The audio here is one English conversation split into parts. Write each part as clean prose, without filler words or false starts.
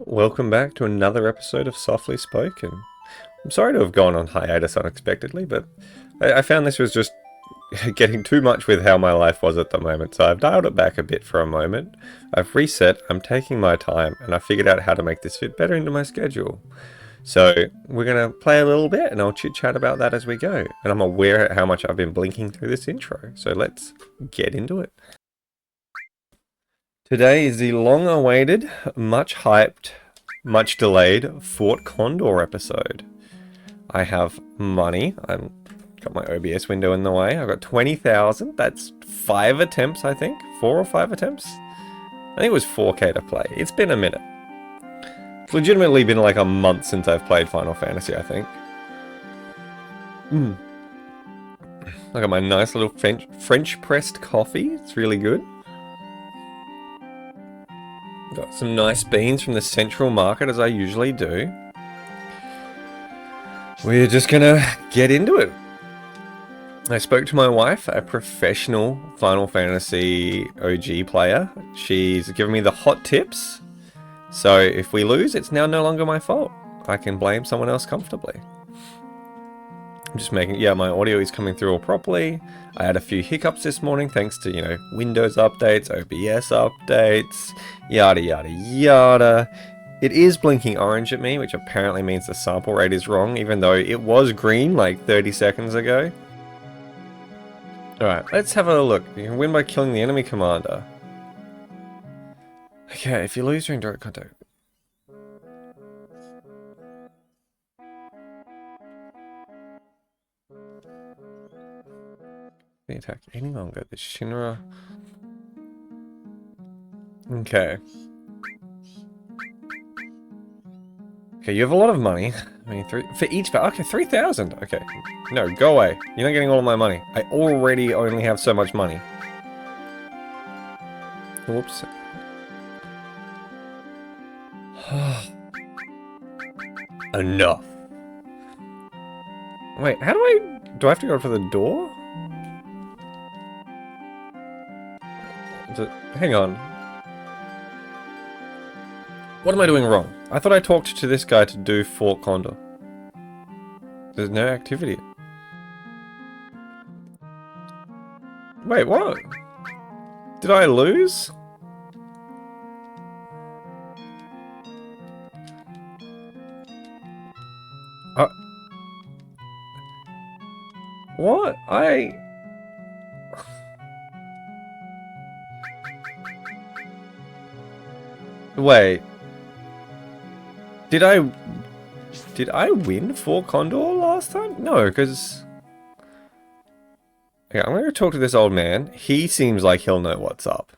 Welcome back to another episode of Softly Spoken. I'm sorry to have gone on hiatus unexpectedly, but I found this was just getting too much with how my life was at the moment, so I've dialed it back a bit for a moment. I've reset, I'm taking my time, and I figured out how to make this fit better into my schedule. So we're going to play a little bit, and I'll chit-chat about that as we go. And I'm aware of how much I've been blinking through this intro, so let's get into it. Today is the long-awaited, much hyped, much delayed Fort Condor episode. I have money. I've got my OBS window in the way. I've got 20,000. That's 5 attempts, I think. 4 or 5 attempts. I think it was 4K to play. It's been a minute. It's legitimately been like a month since I've played Final Fantasy, I think. I got my nice little French pressed coffee. It's really good. Got some nice beans from the Central Market, as I usually do. We're just gonna get into it. I spoke to my wife, a professional Final Fantasy OG player. She's given me the hot tips. So if we lose, it's now no longer my fault. I can blame someone else comfortably. I'm just making, yeah, my audio is coming through all properly. I had a few hiccups this morning thanks to, Windows updates, OBS updates, yada yada yada. It is blinking orange at me, which apparently means the sample rate is wrong, even though it was green like 30 seconds ago. Alright, let's have a look. You can win by killing the enemy commander. Okay, if you lose during direct contact. Attack any longer. The Shinra. Okay. Okay, you have a lot of money. I mean, for each. Okay, 3,000. Okay. No, go away. You're not getting all of my money. I already only have so much money. Whoops. Enough. Wait, how do I have to go for the door? Hang on. What am I doing wrong? I thought I talked to this guy to do Fort Condor. There's no activity. Wait, what? Did I lose? What? Wait. Did I win Fort Condor last time? No, because... Okay, I'm going to talk to this old man. He seems like he'll know what's up.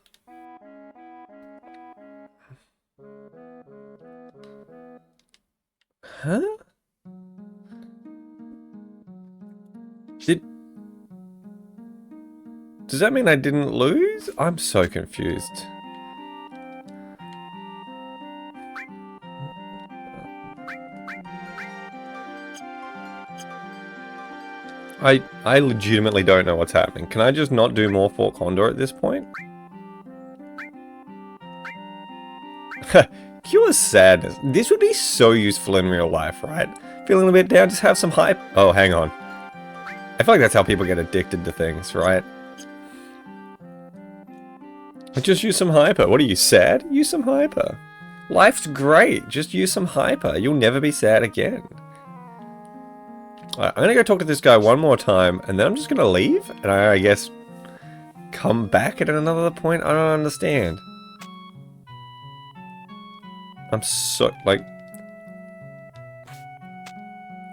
Huh? Does that mean I didn't lose? I'm so confused. I legitimately don't know what's happening. Can I just not do more Fort Condor at this point? Cure sadness. This would be so useful in real life, right? Feeling a bit down, just have some hype. Oh, hang on. I feel like that's how people get addicted to things, right? Just use some hyper. What are you, sad? Use some hyper. Life's great. Just use some hyper. You'll never be sad again. Alright, I'm gonna go talk to this guy one more time, and then I'm just gonna leave, and I guess come back at another point? I don't understand. I'm so, like...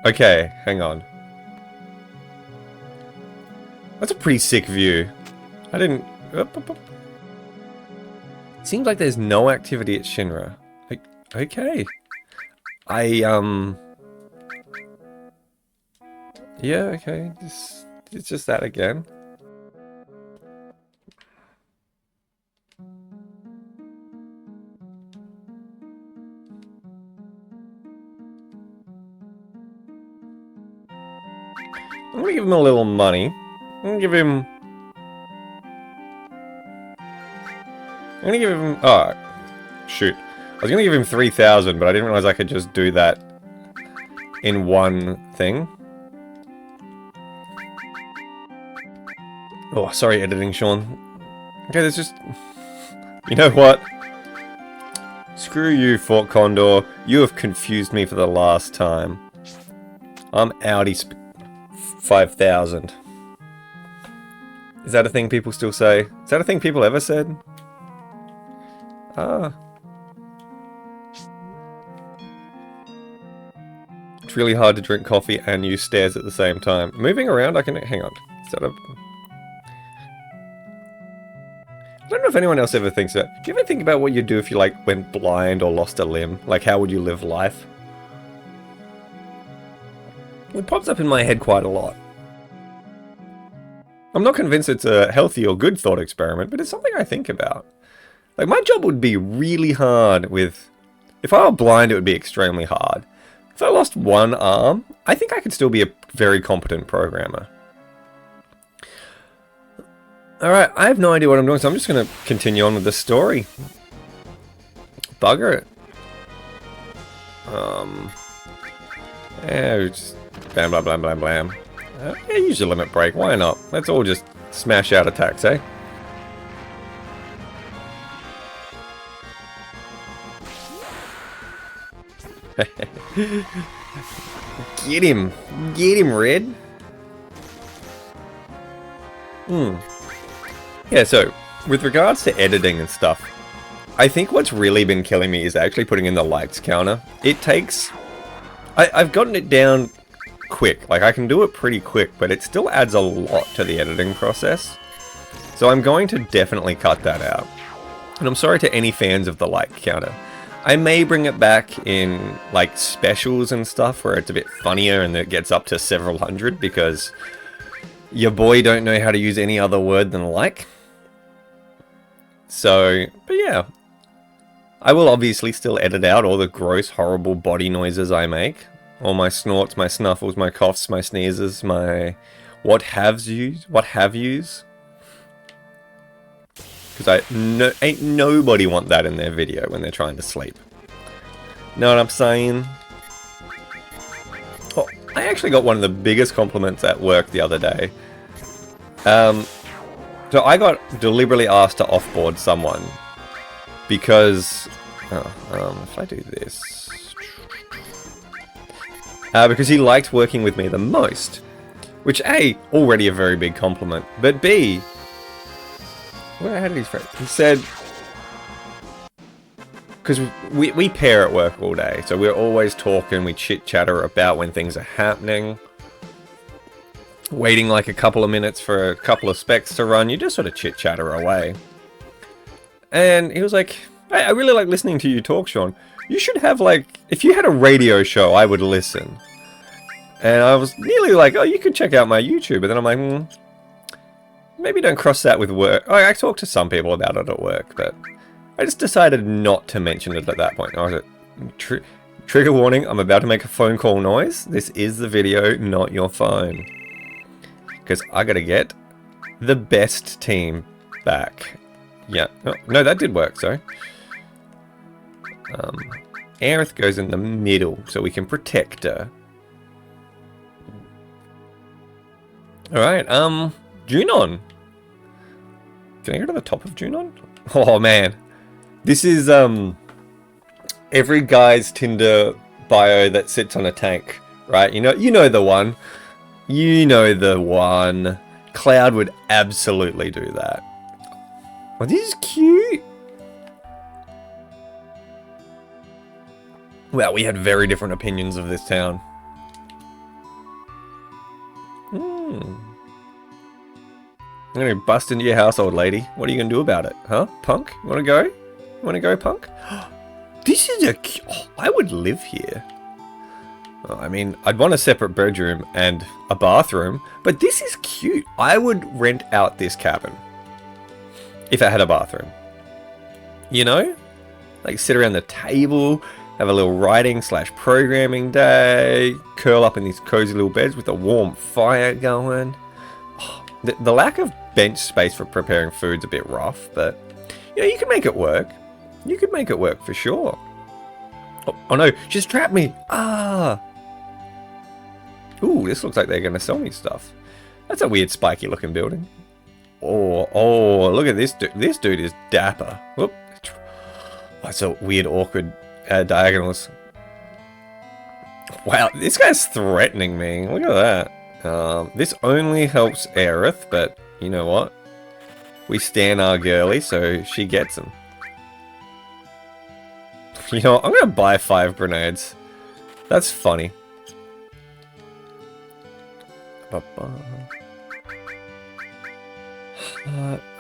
Okay, hang on. That's a pretty sick view. I didn't... Seems like there's no activity at Shinra. Like, okay. Yeah, okay. It's just that again. I'm gonna give him a little money. I'm gonna give him... Oh, shoot. I was gonna give him 3,000, but I didn't realize I could just do that in one thing. Oh, sorry, editing, Sean. Okay, there's just... You know what? Screw you, Fort Condor. You have confused me for the last time. I'm Audi 5,000. Is that a thing people still say? Is that a thing people ever said? Ah. It's really hard to drink coffee and use stairs at the same time. Moving around, I can... Hang on. Is that a... I don't know if anyone else ever thinks that. Do you ever think about what you'd do if you, like, went blind or lost a limb? Like, how would you live life? It pops up in my head quite a lot. I'm not convinced it's a healthy or good thought experiment, but it's something I think about. Like, my job would be really hard with... If I were blind, it would be extremely hard. If I lost one arm, I think I could still be a very competent programmer. Alright, I have no idea what I'm doing, so I'm just going to continue on with the story. Bugger it. Yeah, just blam, blam, blam, blam, blam. Yeah, use your limit break, why not? Let's all just smash out attacks, eh? Get him! Get him, Red! Yeah, so, with regards to editing and stuff, I think what's really been killing me is actually putting in the likes counter. It takes... I've gotten it down quick, like I can do it pretty quick, but it still adds a lot to the editing process. So I'm going to definitely cut that out. And I'm sorry to any fans of the like counter. I may bring it back in, like, specials and stuff where it's a bit funnier and it gets up to several hundred because your boy don't know how to use any other word than like. So, but yeah. I will obviously still edit out all the gross, horrible body noises I make. All my snorts, my snuffles, my coughs, my sneezes, my what have-yous. Because ain't nobody want that in their video when they're trying to sleep. Know what I'm saying? Oh, I actually got one of the biggest compliments at work the other day. So I got deliberately asked to offboard someone because... if I do this... because he liked working with me the most. Which, A, already a very big compliment, but B... How did he phrase? He said... Because we pair at work all day, so we're always talking, we chit-chatter about when things are happening. Waiting like a couple of minutes for a couple of specs to run, you just sort of chit-chatter away. And he was like, hey, I really like listening to you talk, Sean. You should have, like, if you had a radio show, I would listen. And I was nearly like, oh, you could check out my YouTube. But then I'm like, maybe don't cross that with work. I talked to some people about it at work, but I just decided not to mention it at that point. I was like, trigger warning, I'm about to make a phone call noise. This is the video, not your phone. Because I gotta get the best team back. Yeah, no, that did work, sorry. Aerith goes in the middle, so we can protect her. Alright, Junon. Can I go to the top of Junon? Oh, man. This is, every guy's Tinder bio that sits on a tank, right? You know the one. You know the one. Cloud would absolutely do that. Oh, this is cute. Well, we had very different opinions of this town. I'm gonna bust into your house, old lady. What are you gonna do about it? Huh? Punk? You wanna go? You wanna go, punk? This is I would live here. I mean, I'd want a separate bedroom and a bathroom, but this is cute. I would rent out this cabin. If it had a bathroom. You know? Like, sit around the table, have a little writing/programming day, curl up in these cozy little beds with a warm fire going. Oh, the lack of bench space for preparing food's a bit rough, but, you know, you can make it work. You could make it work for sure. Oh no, she's trapped me! Ah! Ooh, this looks like they're gonna sell me stuff. That's a weird spiky looking building. Oh, look at this dude. This dude is dapper. Whoop. Oh, that's a weird, awkward diagonals. Wow, this guy's threatening me. Look at that. This only helps Aerith, but you know what? We stan our girly, so she gets them. You know what? I'm gonna buy 5 grenades. That's funny.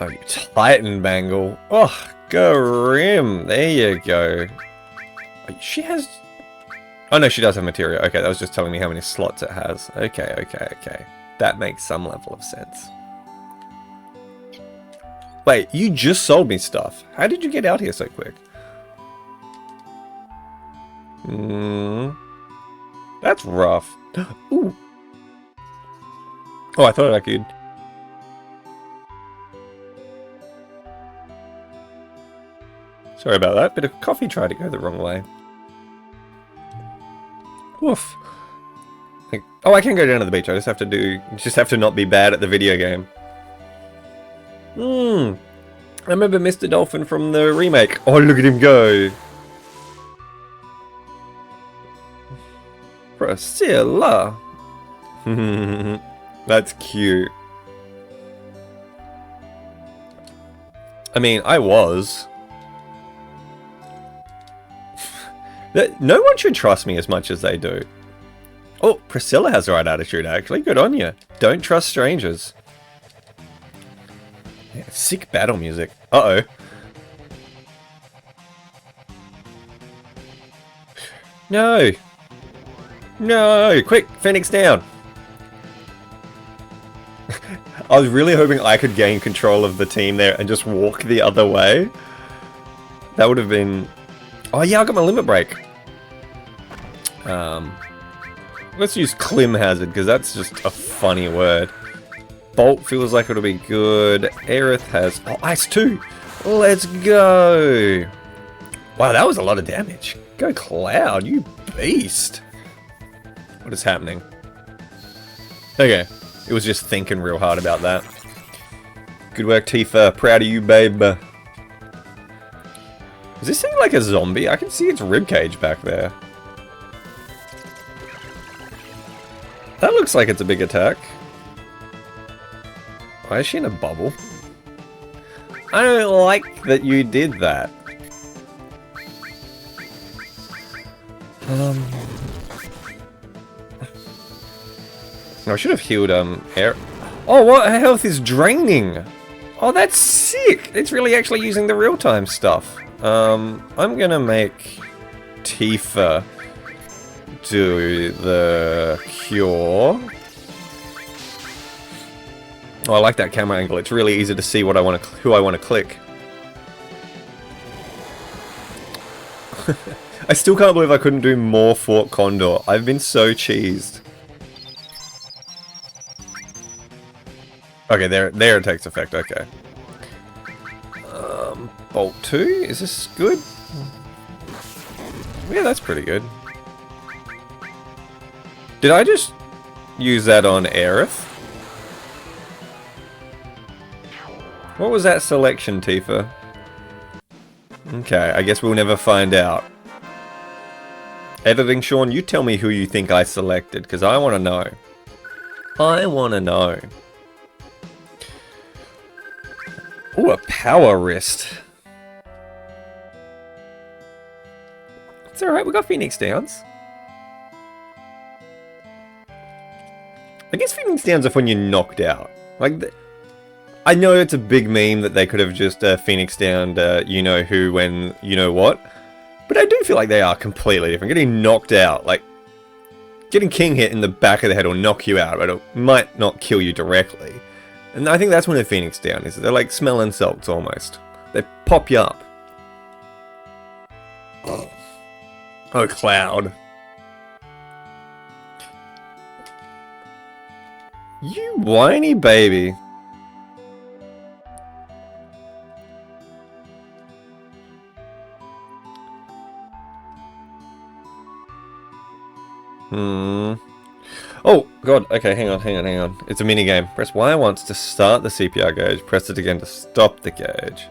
Oh, you Titan Bangle. Oh, Grim. There you go. She has... Oh no, she does have materia. Okay, that was just telling me how many slots it has. Okay. That makes some level of sense. Wait, you just sold me stuff. How did you get out here so quick? That's rough. Ooh. Oh, I thought I could... Sorry about that. Bit of coffee tried to go the wrong way. Woof. Oh, I can go down to the beach. I just have to not be bad at the video game. I remember Mr. Dolphin from the remake. Oh, look at him go. Priscilla. That's cute. I mean, I was. No one should trust me as much as they do. Oh, Priscilla has the right attitude, actually. Good on you. Don't trust strangers. Yeah, sick battle music. Uh-oh. No. No. Quick, Phoenix down. I was really hoping I could gain control of the team there and just walk the other way. That would have been... Oh yeah, I got my limit break. Let's use Clim Hazard, because that's just a funny word. Bolt feels like it'll be good. Aerith has... Oh, Ice 2! Let's go! Wow, that was a lot of damage. Go Cloud, you beast! What is happening? Okay, it was just thinking real hard about that. Good work, Tifa. Proud of you, babe. Is this thing like a zombie? I can see its ribcage back there. That looks like it's a big attack. Why is she in a bubble? I don't like that you did that. I should have healed air. Oh, what? Her health is draining. Oh, that's sick. It's really actually using the real-time stuff. I'm gonna make Tifa do the cure. Oh, I like that camera angle. It's really easy to see what I want to, who I want to click. I still can't believe I couldn't do more Fort Condor. I've been so cheesed. Okay, there it takes effect. Okay. Bolt 2? Is this good? Yeah, that's pretty good. Did I just use that on Aerith? What was that selection, Tifa? Okay, I guess we'll never find out. Editing Sean, you tell me who you think I selected, because I want to know. I want to know. Ooh, a power wrist. It's alright, we got Phoenix Downs. I guess Phoenix Downs are when you're knocked out. Like, I know it's a big meme that they could have just Phoenix downed you know who when you know what. But I do feel like they are completely different. Getting knocked out, like, getting King hit in the back of the head will knock you out, but it might not kill you directly. And I think that's when a Phoenix down is. They're like smelling salts almost. They pop you up. Oh, Cloud. You whiny baby. Hmm. Oh, God. Okay, hang on. It's a mini game. Press Y once to start the CPR gauge. Press it again to stop the gauge.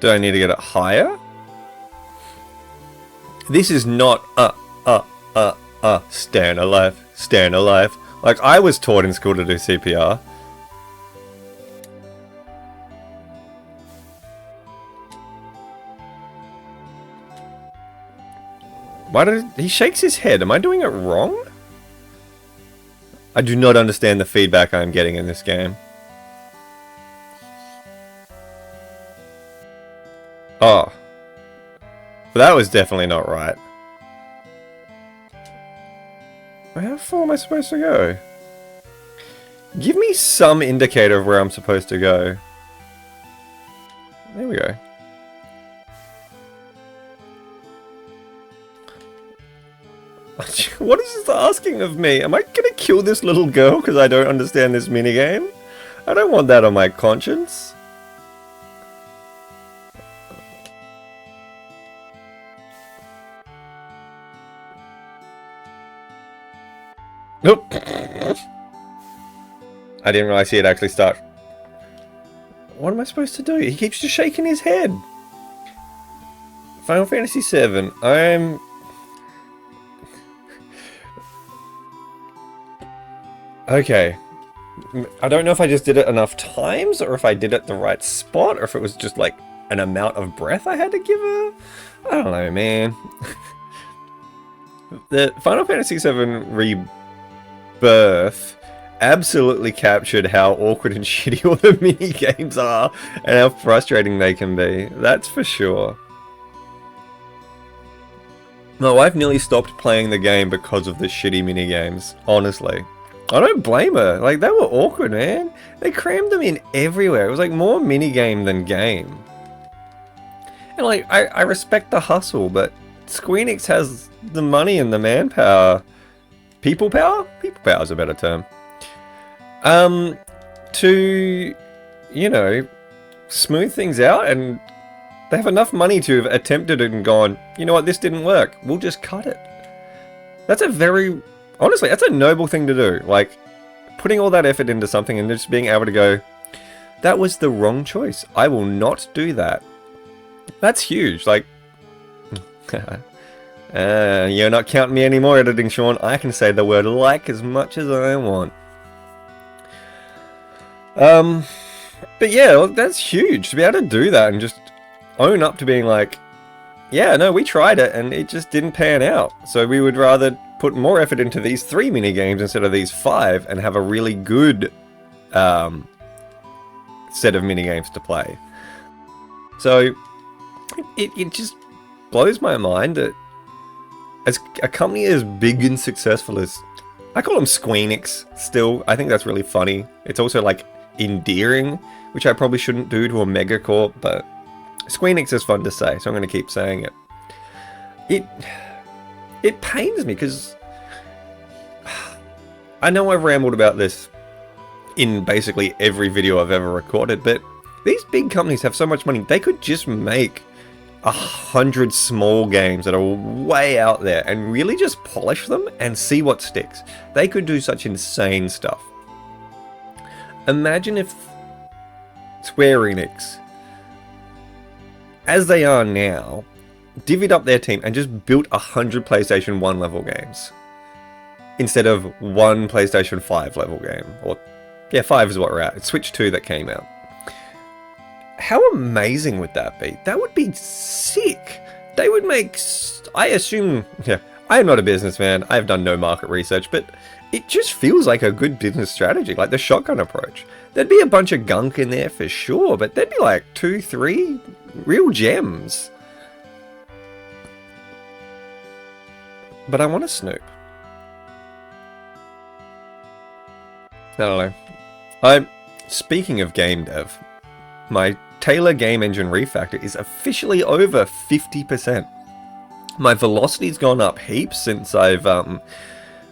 Do I need to get it higher? This is not stand alive. Like I was taught in school to do CPR. Why did he shakes his head? Am I doing it wrong? I do not understand the feedback I'm getting in this game. Oh. But that was definitely not right. How far am I supposed to go? Give me some indicator of where I'm supposed to go. There we go. What is this asking of me? Am I gonna kill this little girl because I don't understand this minigame? I don't want that on my conscience. Nope. I didn't realize he had actually started. What am I supposed to do? He keeps just shaking his head. Final Fantasy VII. I'm... Okay. I don't know if I just did it enough times, or if I did it the right spot, or if it was just like an amount of breath I had to give her. I don't know, man. The Final Fantasy VII Rebirth absolutely captured how awkward and shitty all the mini games are, and how frustrating they can be. That's for sure. My wife nearly stopped playing the game because of the shitty mini games, honestly. I don't blame her. Like, they were awkward, man. They crammed them in everywhere. It was like more minigame than game. And like, I respect the hustle, but Square Enix has the money and the manpower. People power? People power is a better term. To, you know, smooth things out, and they have enough money to have attempted it and gone, you know what, this didn't work. We'll just cut it. That's a very... Honestly, that's a noble thing to do. Like, putting all that effort into something and just being able to go, that was the wrong choice. I will not do that. That's huge. Like, you're not counting me anymore, editing Sean. I can say the word like as much as I want. But yeah, that's huge. To be able to do that and just own up to being like, yeah, no, we tried it and it just didn't pan out. So we would rather put more effort into these 3 mini games instead of these 5 and have a really good set of mini games to play. So it just blows my mind that as a company as big and successful as, I call them Squeenix still. I think that's really funny. It's also like endearing, which I probably shouldn't do to a megacorp, but Squeenix is fun to say, so I'm going to keep saying it. It pains me because I know I've rambled about this in basically every video I've ever recorded, but these big companies have so much money, they could just make 100 small games that are way out there and really just polish them and see what sticks. They could do such insane stuff. Imagine if Square Enix, as they are now, divvied up their team and just built 100 PlayStation 1 level games instead of one PlayStation 5 level game. Or, yeah, 5 is what we're at. It's Switch 2 that came out. How amazing would that be? That would be sick. They would make... I assume... Yeah, I am not a businessman. I have done no market research, but it just feels like a good business strategy, like the shotgun approach. There'd be a bunch of gunk in there for sure, but there'd be like 2, 3 real gems. But I want to snoop. I don't know. Speaking of game dev, my Taylor Game Engine refactor is officially over 50%. My velocity's gone up heaps since I've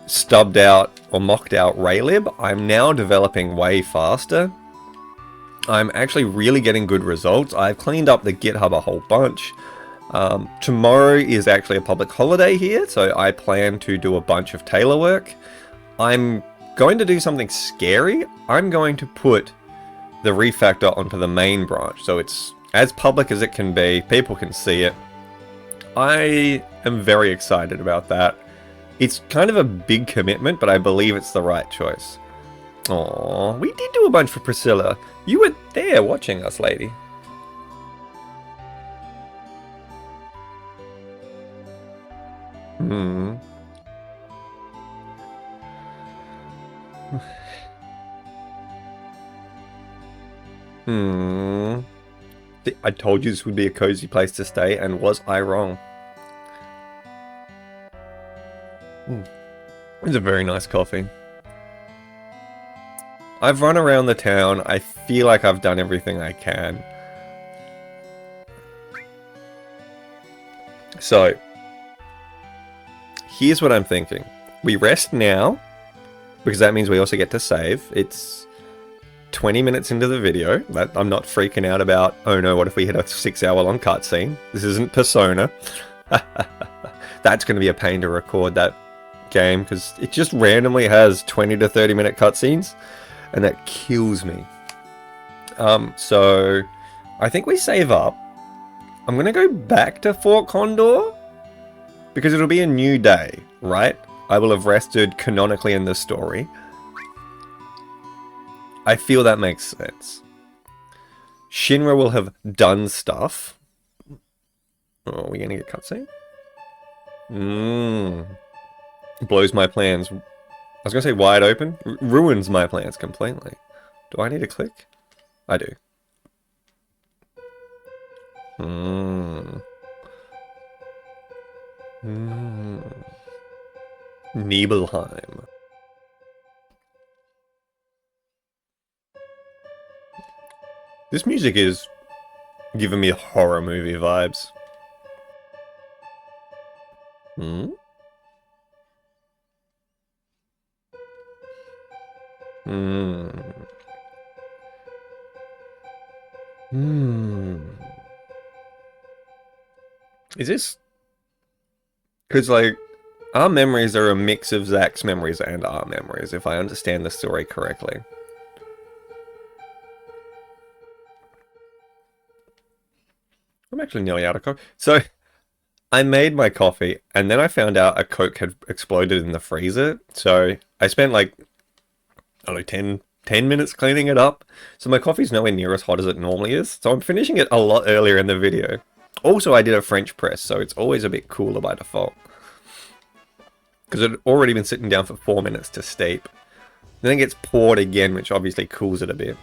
stubbed out or mocked out Raylib, I'm now developing way faster. I'm actually really getting good results. I've cleaned up the GitHub a whole bunch. Tomorrow is actually a public holiday here, so I plan to do a bunch of tailor work. I'm going to do something scary. I'm going to put the refactor onto the main branch, so it's as public as it can be. People can see it. I am very excited about that. It's kind of a big commitment, but I believe it's the right choice. Aww, we did do a bunch for Priscilla. You were there watching us, lady. Hmm. Hmm. I told you this would be a cozy place to stay, and was I wrong? It's a very nice coffee. I've run around the town. I feel like I've done everything I can. So, here's what I'm thinking. We rest now, because that means we also get to save. It's 20 minutes into the video. I'm not freaking out about, oh no, what if we hit a 6-hour-long cutscene? This isn't Persona. That's going to be a pain to record that game, because it just randomly has 20 to 30 minute cutscenes, and that kills me. So, I think we save up. I'm going to go back to Fort Condor, because it'll be a new day, right? I will have rested canonically in the story. I feel that makes sense. Shinra will have done stuff. Oh, are we getting a cutscene? Blows my plans. I was going to say wide open. Ruins my plans completely. Do I need to click? I do. Nibelheim. This music is giving me horror movie vibes. Is this... Because, like, our memories are a mix of Zach's memories and our memories, if I understand the story correctly. I'm actually nearly out of coffee. So, I made my coffee, and then I found out a Coke had exploded in the freezer. So, I spent, like, I don't know, 10 minutes cleaning it up. So my coffee's nowhere near as hot as it normally is. So I'm finishing it a lot earlier in the video. Also, I did a French press, so it's always a bit cooler by default. Because it had already been sitting down for 4 minutes to steep. Then it gets poured again, which obviously cools it a bit.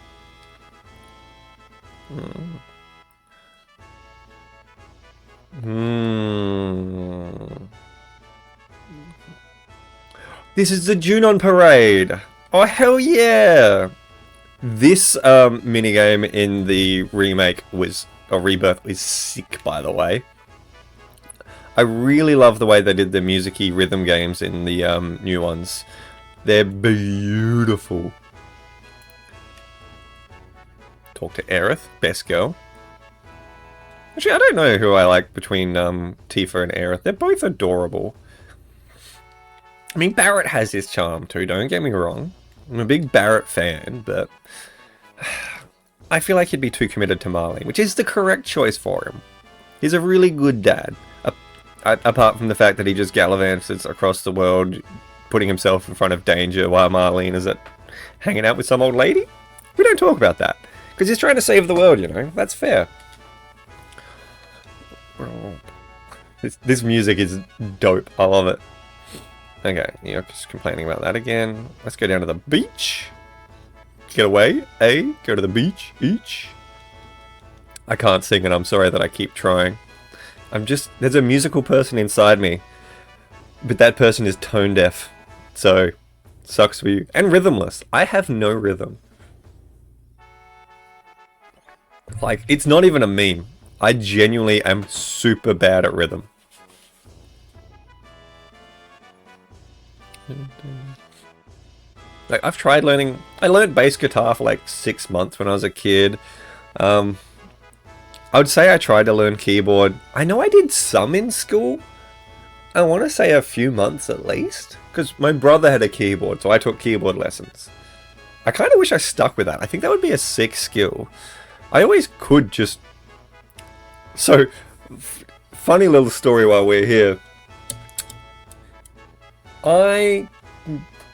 This is the Junon Parade! Oh, hell yeah! This minigame in the remake was, or rebirth, was sick, by the way. I really love the way they did the music-y rhythm games in the new ones. They're beautiful. Talk to Aerith, best girl. Actually, I don't know who I like between Tifa and Aerith. They're both adorable. I mean, Barrett has his charm too, don't get me wrong. I'm a big Barrett fan, but I feel like he'd be too committed to Marlene, which is the correct choice for him. He's a really good dad, apart from the fact that he just gallivances across the world, putting himself in front of danger while Marlene is hanging out with some old lady. We don't talk about that, because he's trying to save the world, you know, that's fair. This music is dope, I love it. Okay, you're just complaining about that again. Let's go down to the beach. Get away, eh? Go to the beach, each. I can't sing and I'm sorry that I keep trying. There's a musical person inside me. But that person is tone deaf. So, sucks for you. And rhythmless. I have no rhythm. Like, it's not even a meme. I genuinely am super bad at rhythm. Like, I've tried learning... I learned bass guitar for like 6 months when I was a kid. I would say I tried to learn keyboard. I know I did some in school. I want to say a few months at least. Because my brother had a keyboard, so I took keyboard lessons. I kind of wish I stuck with that. I think that would be a sick skill. I always could just... So, funny little story while we're here. I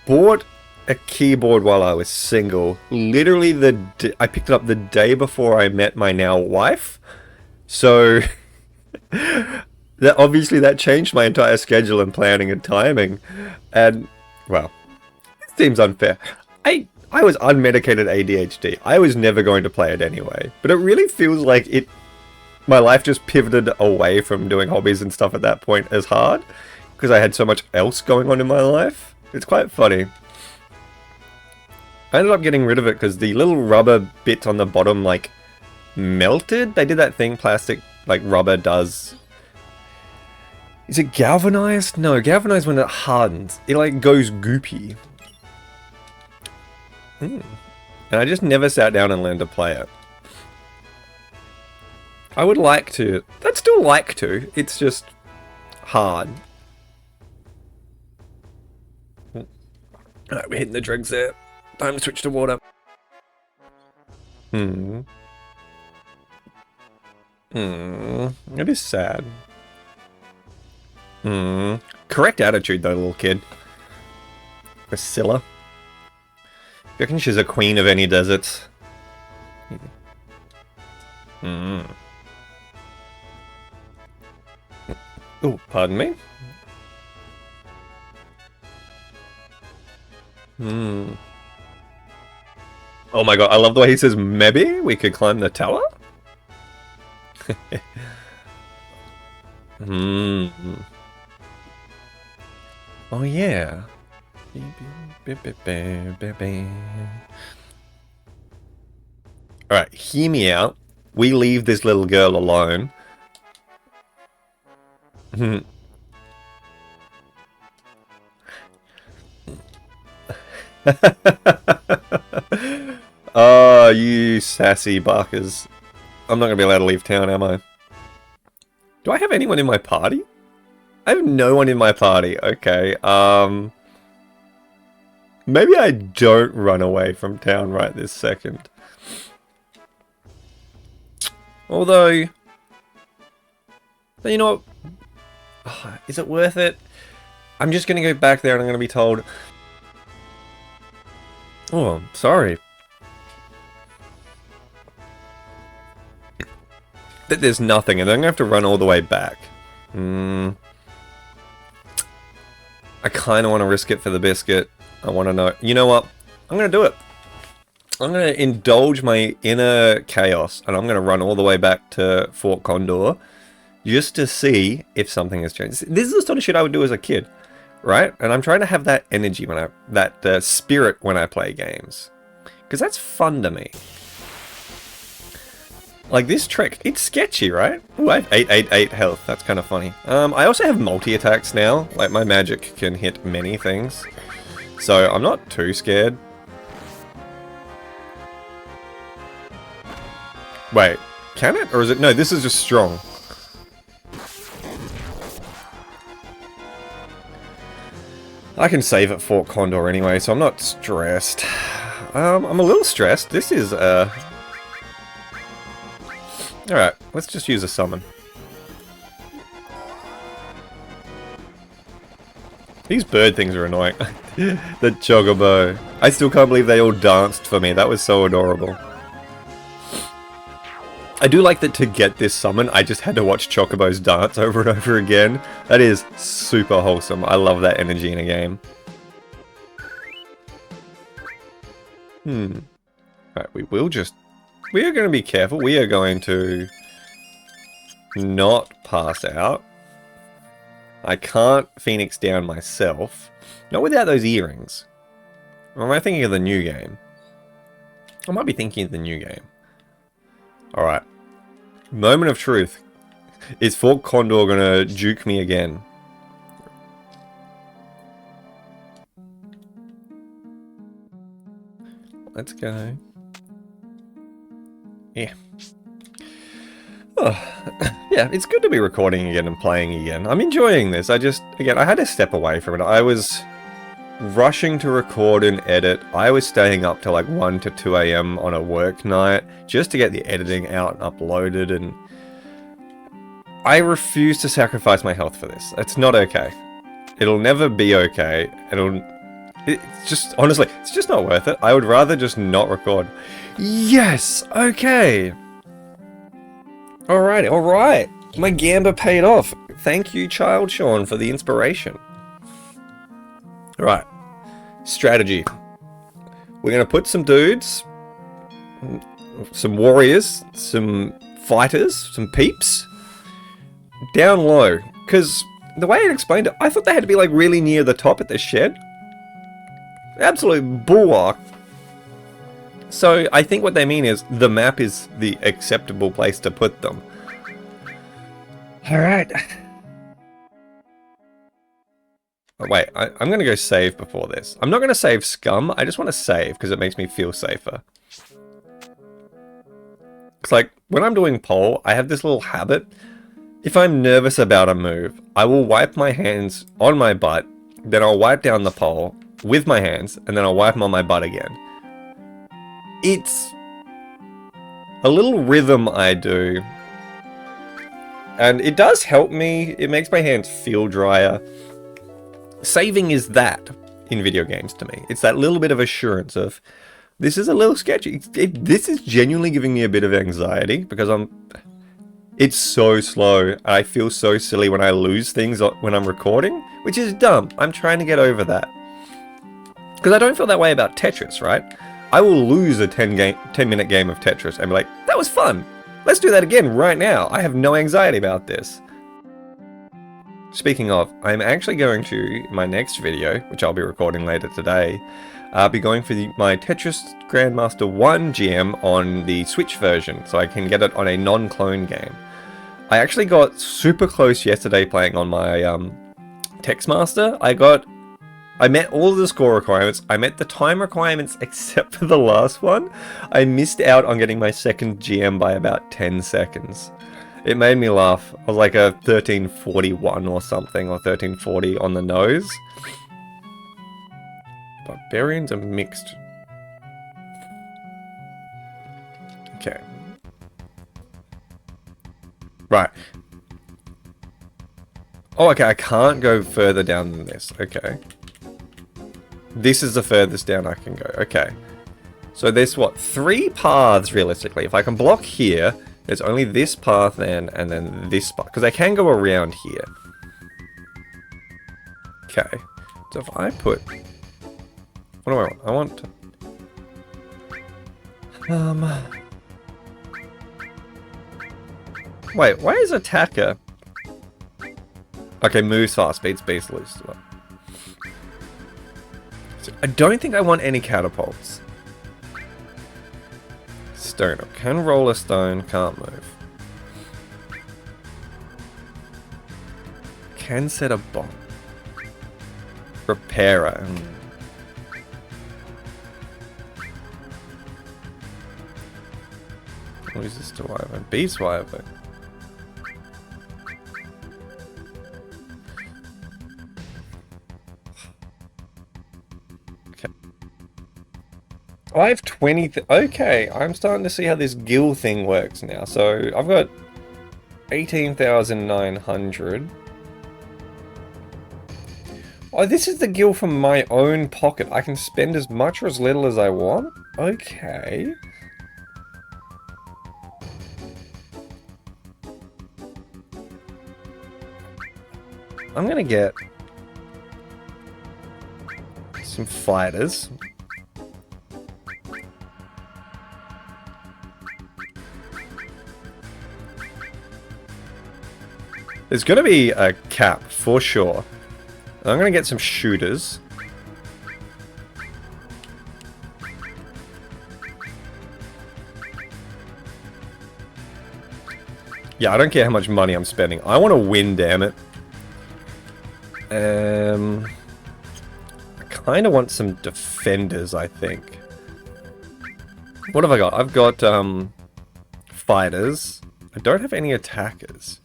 bought a keyboard while I was single. Literally, I picked it up the day before I met my now wife. So, obviously that changed my entire schedule and planning and timing. And, well, it seems unfair. I was unmedicated ADHD. I was never going to play it anyway. But it really feels like my life just pivoted away from doing hobbies and stuff at that point as hard. Because I had so much else going on in my life. It's quite funny. I ended up getting rid of it because the little rubber bits on the bottom, like, melted. They did that thing plastic, like, rubber does. Is it galvanized? No, galvanized when it hardens. It, like, goes goopy. And I just never sat down and learned to play it. I would like to. I'd still like to. It's just hard. Alright, we're hitting the dregs there. Time to switch to water. It is sad. Correct attitude though, little kid. Priscilla. You reckon she's a queen of any deserts? Oh, pardon me? Oh my god, I love the way he says, maybe we could climb the tower? Oh yeah. Alright, hear me out. We leave this little girl alone. Oh, you sassy barkers. I'm not going to be allowed to leave town, am I? Do I have anyone in my party? I have no one in my party. Okay, maybe I don't run away from town right this second. Although... You know what? Oh, is it worth it? I'm just going to go back there and I'm going to be told... Oh, I'm sorry. That there's nothing, and then I'm going to have to run all the way back. I kind of want to risk it for the biscuit. I want to know... You know what? I'm going to do it. I'm going to indulge my inner chaos, and I'm going to run all the way back to Fort Condor just to see if something has changed. This is the sort of shit I would do as a kid, right? And I'm trying to have that energy when that spirit when I play games. Because that's fun to me. Like this trick, it's sketchy, right? Ooh, I have 888 health. That's kind of funny. I also have multi-attacks now. Like, my magic can hit many things. So, I'm not too scared. Wait, can it? Or is it? No, this is just strong. I can save at Fort Condor anyway, so I'm not stressed. I'm a little stressed. This is, Alright, let's just use a summon. These bird things are annoying. The chocobo. I still can't believe they all danced for me. That was so adorable. I do like that to get this summon, I just had to watch chocobos dance over and over again. That is super wholesome. I love that energy in a game. Right, we are going to be careful. We are going to not pass out. I can't Phoenix down myself. Not without those earrings. Or am I thinking of the new game? I might be thinking of the new game. Alright. Moment of truth. Is Fort Condor going to juke me again? let's go. Yeah. Oh, yeah, it's good to be recording again and playing again. I'm enjoying this. I had to step away from it. I was rushing to record and edit. I was staying up till like 1 to 2 a.m. on a work night just to get the editing out and uploaded, and I refuse to sacrifice my health for this. It's not okay. It'll never be okay. It's just, honestly, it's just not worth it. I would rather just not record. Yes! Okay! Alright, alright. My gamba paid off. Thank you, Child Sean, for the inspiration. Alright. Strategy. We're gonna put some dudes, some warriors, some fighters, some peeps, down low. Because the way it explained it, I thought they had to be like really near the top at the shed. Absolute bulwark. So I think what they mean is the map is the acceptable place to put them. Alright. Oh, wait, I'm going to go save before this. I'm not going to save scum. I just want to save because it makes me feel safer. It's like, when I'm doing poll, I have this little habit. If I'm nervous about a move, I will wipe my hands on my butt, then I'll wipe down the pole with my hands, and then I'll wipe them on my butt again. It's a little rhythm I do, and it does help me. It makes my hands feel drier. Saving is that in video games to me. It's that little bit of assurance of, this is a little sketchy. This is genuinely giving me a bit of anxiety because it's so slow. I feel so silly when I lose things when I'm recording, which is dumb. I'm trying to get over that. Because I don't feel that way about Tetris, right? I will lose a 10-minute game of Tetris and be like, that was fun. Let's do that again right now. I have no anxiety about this. Speaking of, I'm actually going to, my next video, which I'll be recording later today, be going for my Tetris Grandmaster 1 GM on the Switch version, so I can get it on a non-clone game. I actually got super close yesterday playing on my Textmaster. I met all of the score requirements. I met the time requirements except for the last one. I missed out on getting my second GM by about 10 seconds. It made me laugh. I was like a 1341 or something, or 1340 on the nose. Barbarians are mixed. Okay. Right. Oh, okay, I can't go further down than this. Okay. This is the furthest down I can go. Okay. So there's, what, 3 paths, realistically. If I can block here, there's only this path then, and then this path. Because I can go around here. Okay. So if I put... What do I want? I want to... Wait, why is attacker... Okay, moves fast, beats beast loose. So I don't think I want any catapults. Stone. Can roll a stone, can't move. Can set a bomb. Repairer. What is this to wyvern? Beast wyvern. I have 20... Okay, I'm starting to see how this gill thing works now. So, I've got 18,900. Oh, this is the gill from my own pocket. I can spend as much or as little as I want? Okay. I'm gonna get some fighters. There's going to be a cap, for sure. I'm going to get some shooters. Yeah, I don't care how much money I'm spending. I want to win, damn it. I kind of want some defenders, I think. What have I got? I've got fighters. I don't have any attackers.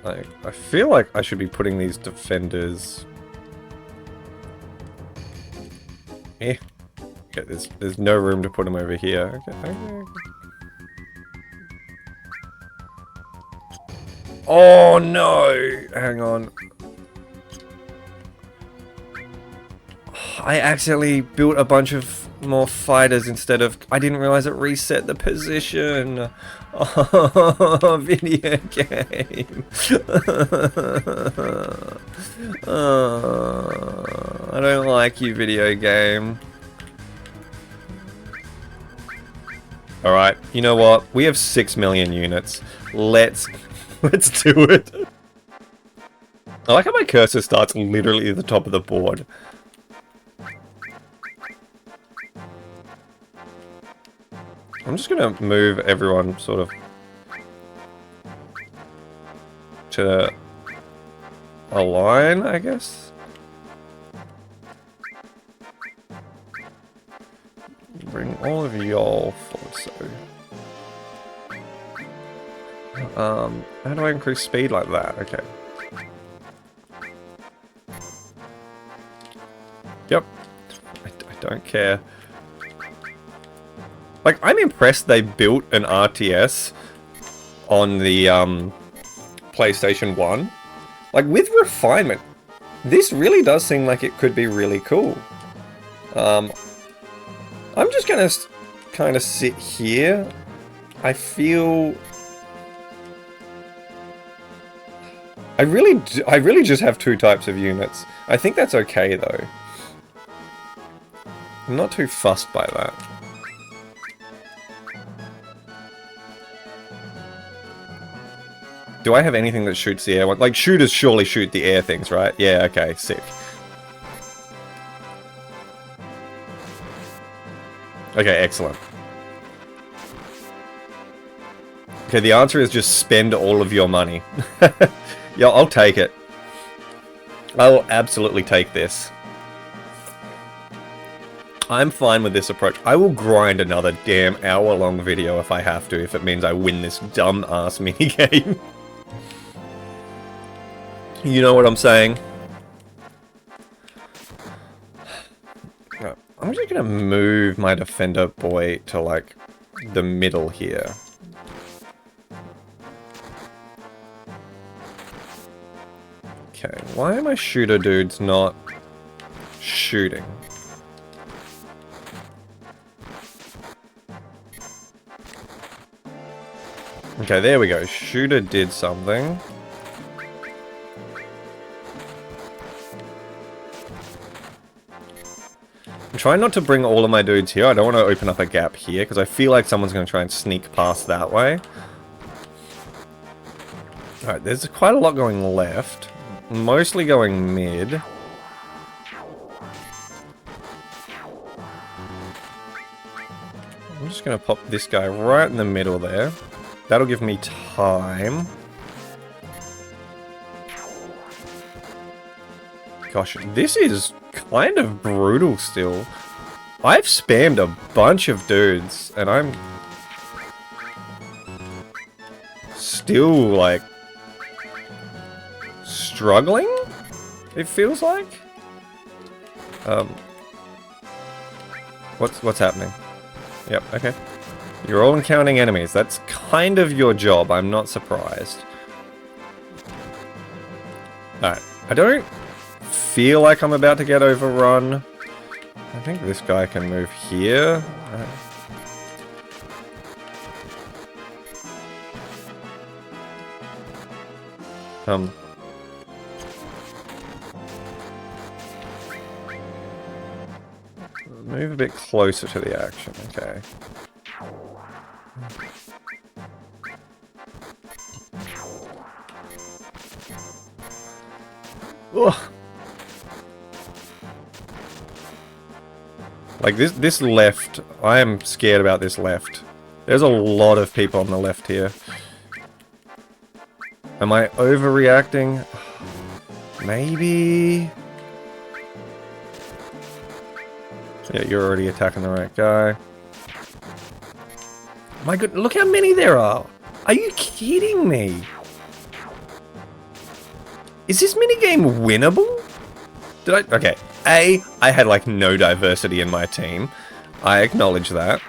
I feel like I should be putting these defenders. Eh. Okay, there's no room to put them over here. Okay. Oh no! Hang on. I accidentally built a bunch of more fighters instead of... I didn't realize it reset the position. Oh, video game. Oh, I don't like you, video game. Alright, you know what? We have 6 million units. Let's do it. I like how my cursor starts literally at the top of the board. I'm just gonna move everyone sort of to a line, I guess. Bring all of y'all forward, so... how do I increase speed like that? Okay. Yep. I don't care. Like, I'm impressed they built an RTS on the PlayStation 1. Like, with refinement, this really does seem like it could be really cool. I'm just gonna kind of sit here. I feel... I really just have 2 types of units. I think that's okay, though. I'm not too fussed by that. Do I have anything that shoots the air? Like, shooters surely shoot the air things, right? Yeah, okay, sick. Okay, excellent. Okay, the answer is just spend all of your money. Yeah, I'll take it. I will absolutely take this. I'm fine with this approach. I will grind another damn hour-long video if I have to, if it means I win this dumb-ass minigame. You know what I'm saying? I'm just gonna move my defender boy to, like, the middle here. Okay, why are my shooter dudes not shooting? Okay, there we go. Shooter did something. I'm trying not to bring all of my dudes here. I don't want to open up a gap here, because I feel like someone's going to try and sneak past that way. Alright, there's quite a lot going left. Mostly going mid. I'm just going to pop this guy right in the middle there. That'll give me time. Gosh, this is kind of brutal still. I've spammed a bunch of dudes, and I'm still, like, struggling, it feels like. What's happening? Yep, okay. You're all encountering enemies. That's kind of your job. I'm not surprised. Alright, I don't feel like I'm about to get overrun. I think this guy can move here. Move a bit closer to the action, okay. Ugh. Like, this left, I am scared about this left. There's a lot of people on the left here. Am I overreacting? Maybe? Yeah, you're already attacking the right guy. My god, look how many there are! Are you kidding me? Is this minigame winnable? Did I? Okay. A, I had like no diversity in my team. I acknowledge that.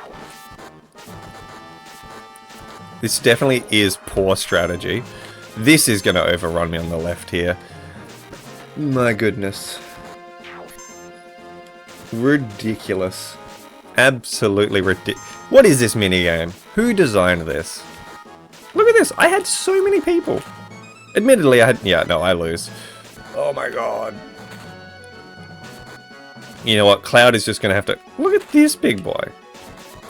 This definitely is poor strategy. This is going to overrun me on the left here. My goodness. Ridiculous. Absolutely ridiculous. What is this minigame? Who designed this? Look at this. I had so many people. Admittedly, I had... Yeah, no, I lose. Oh my god. You know what? Cloud is just going to have to... Look at this big boy.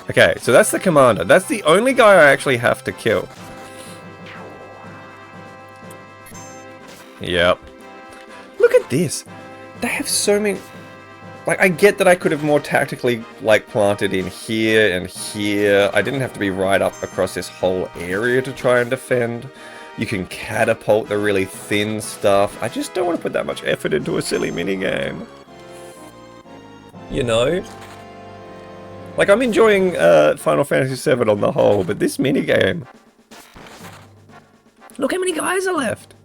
Okay, so that's the commander. That's the only guy I actually have to kill. Yep. Look at this. They have so many... Like, I get that I could have more tactically, like, planted in here and here. I didn't have to be right up across this whole area to try and defend. You can catapult the really thin stuff. I just don't want to put that much effort into a silly minigame. You know? Like, I'm enjoying Final Fantasy VII on the whole, but this minigame... Look how many guys are left!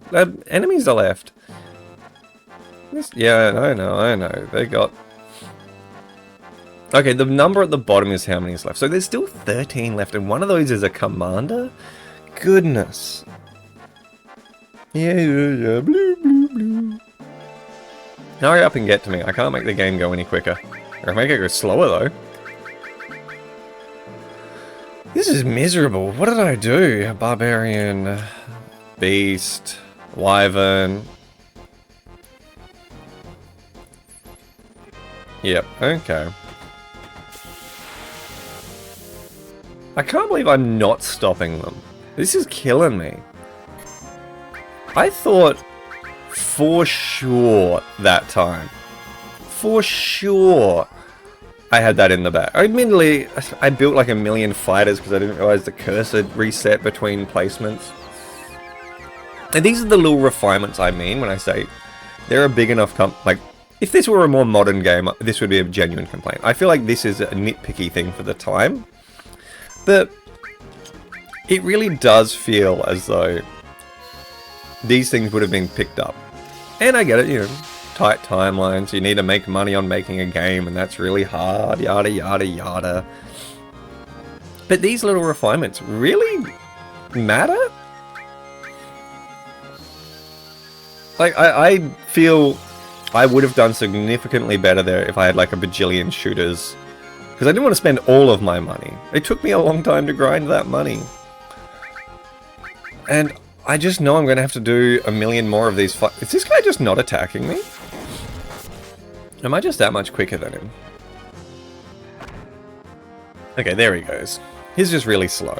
Enemies are left. Yeah, I know. They got... Okay, the number at the bottom is how many is left. So there's still 13 left, and one of those is a commander? Goodness. Yeah, blue. Hurry up and get to me. I can't make the game go any quicker. I can make it go slower, though. This is miserable. What did I do? Barbarian, Beast, Wyvern... Yep, okay. I can't believe I'm not stopping them. This is killing me. I thought for sure that time. For sure I had that in the back. Admittedly, I built like a million fighters because I didn't realize the cursor reset between placements. And these are the little refinements I mean when I say they're a big enough like, if this were a more modern game, this would be a genuine complaint. I feel like this is a nitpicky thing for the time. But it really does feel as though these things would have been picked up. And I get it, you know, tight timelines, you need to make money on making a game, and that's really hard, yada yada yada. But these little refinements really matter? Like, I feel... I would have done significantly better there if I had like a bajillion shooters. Because I didn't want to spend all of my money. It took me a long time to grind that money. And I just know I'm going to have to do a million more of these fights. Is this guy just not attacking me? Am I just that much quicker than him? Okay, there he goes. He's just really slow.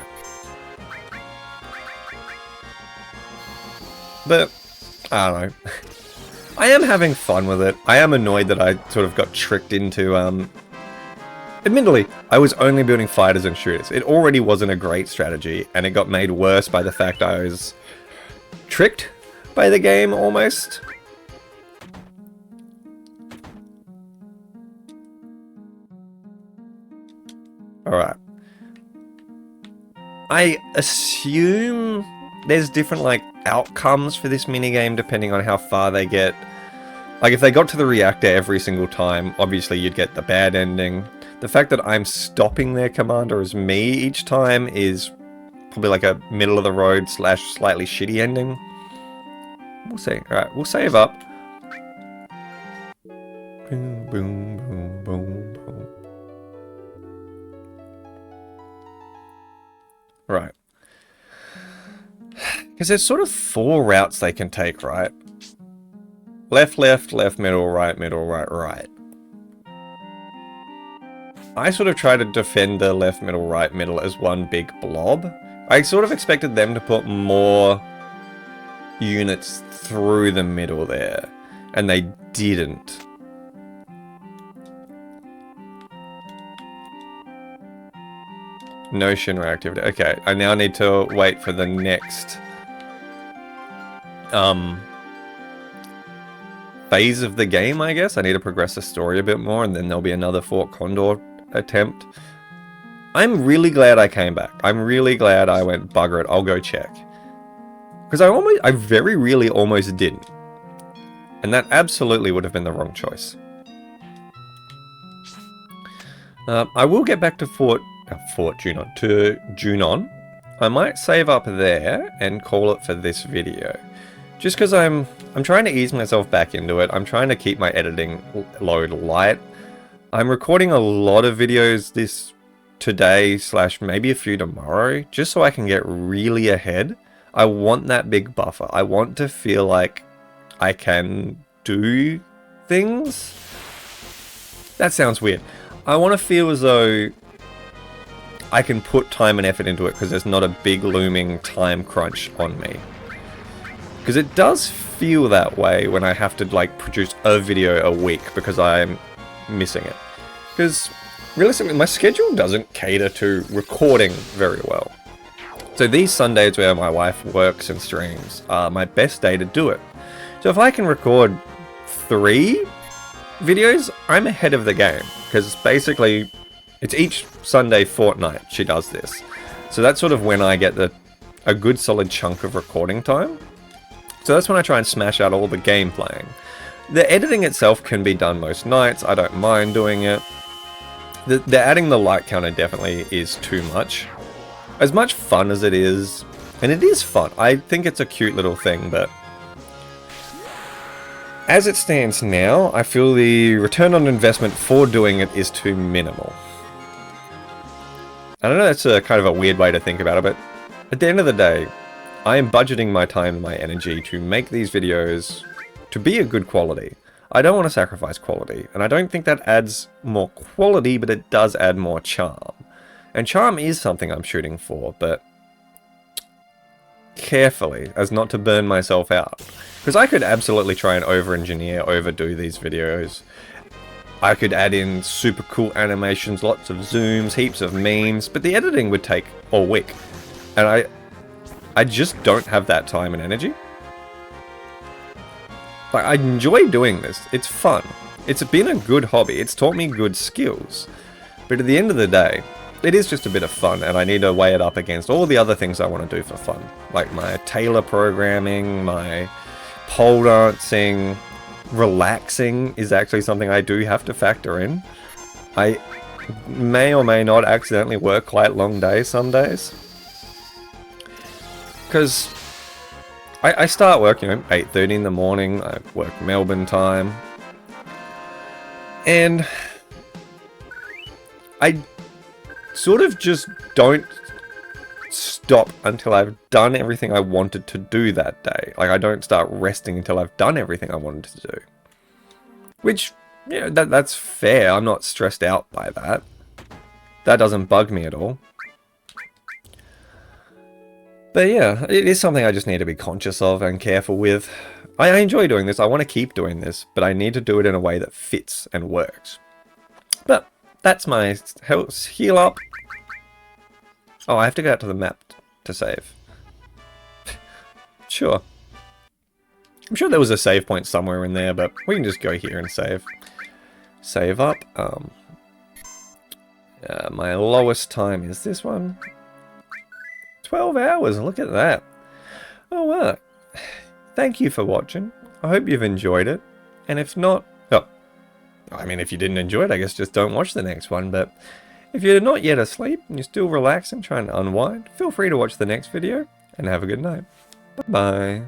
But, I don't know. I am having fun with it. I am annoyed that I sort of got tricked into, Admittedly, I was only building fighters and shooters. It already wasn't a great strategy, and it got made worse by the fact I was tricked by the game, almost. Alright. I assume there's different, like, outcomes for this minigame depending on how far they get. Like, if they got to the reactor every single time, obviously you'd get the bad ending. The fact that I'm stopping their commander as me each time is probably like a middle-of-the-road / slightly shitty ending. We'll see. Alright, we'll save up. Boom, boom, boom, boom, boom. Right. Because there's sort of 4 routes they can take, right? Left, left, left, middle, right, right. I sort of try to defend the left, middle as one big blob. I sort of expected them to put more units through the middle there, and they didn't. No Shinra activity. Okay, I now need to wait for the phase of the game, I guess. I need to progress the story a bit more, and then there'll be another Fort Condor attempt. I'm really glad I came back. I'm really glad I went, bugger it, I'll go check. Because I very really almost didn't. And that absolutely would have been the wrong choice. I will get back to Fort Junon. I might save up there and call it for this video. Just because I'm trying to ease myself back into it. I'm trying to keep my editing load light. I'm recording a lot of videos today / maybe a few tomorrow, just so I can get really ahead. I want that big buffer. I want to feel like I can do things. That sounds weird. I want to feel as though I can put time and effort into it because there's not a big looming time crunch on me. Because it does feel that way when I have to like produce a video a week because I'm missing it. Because realistically, my schedule doesn't cater to recording very well. So these Sundays where my wife works and streams are my best day to do it. So if I can record 3 videos, I'm ahead of the game. Because basically, it's each Sunday fortnight she does this. So that's sort of when I get a good solid chunk of recording time. So that's when I try and smash out all the game playing. The editing itself can be done most nights. I don't mind doing it. The adding the light counter definitely is too much. As much fun as it is, and it is fun. I think it's a cute little thing, but as it stands now, I feel the return on investment for doing it is too minimal. I don't know, that's a kind of a weird way to think about it, but at the end of the day, I am budgeting my time and my energy to make these videos to be a good quality. I don't want to sacrifice quality, and I don't think that adds more quality, but it does add more charm. And charm is something I'm shooting for, but carefully, as not to burn myself out. Because I could absolutely try and over-engineer, overdo these videos. I could add in super cool animations, lots of zooms, heaps of memes, but the editing would take all week. And I just don't have that time and energy. Like, I enjoy doing this. It's fun. It's been a good hobby. It's taught me good skills. But at the end of the day, it is just a bit of fun, and I need to weigh it up against all the other things I want to do for fun. Like my tailor programming, my pole dancing, relaxing is actually something I do have to factor in. I may or may not accidentally work quite long days some days. Because I start work, 8:30 in the morning, I work Melbourne time. And I sort of just don't stop until I've done everything I wanted to do that day. Like, I don't start resting until I've done everything I wanted to do. Which, that's fair. I'm not stressed out by that. That doesn't bug me at all. But yeah, it is something I just need to be conscious of and careful with. I enjoy doing this. I want to keep doing this, but I need to do it in a way that fits and works. But that's my heal up. Oh, I have to go out to the map to save. Sure. I'm sure there was a save point somewhere in there, but we can just go here and save. Save up. My lowest time is this one. 12 hours, look at that. Oh well. Thank you for watching. I hope you've enjoyed it. And if not, if you didn't enjoy it, I guess just don't watch the next one. But if you're not yet asleep and you're still relaxing, trying to unwind, feel free to watch the next video and have a good night. Bye-bye.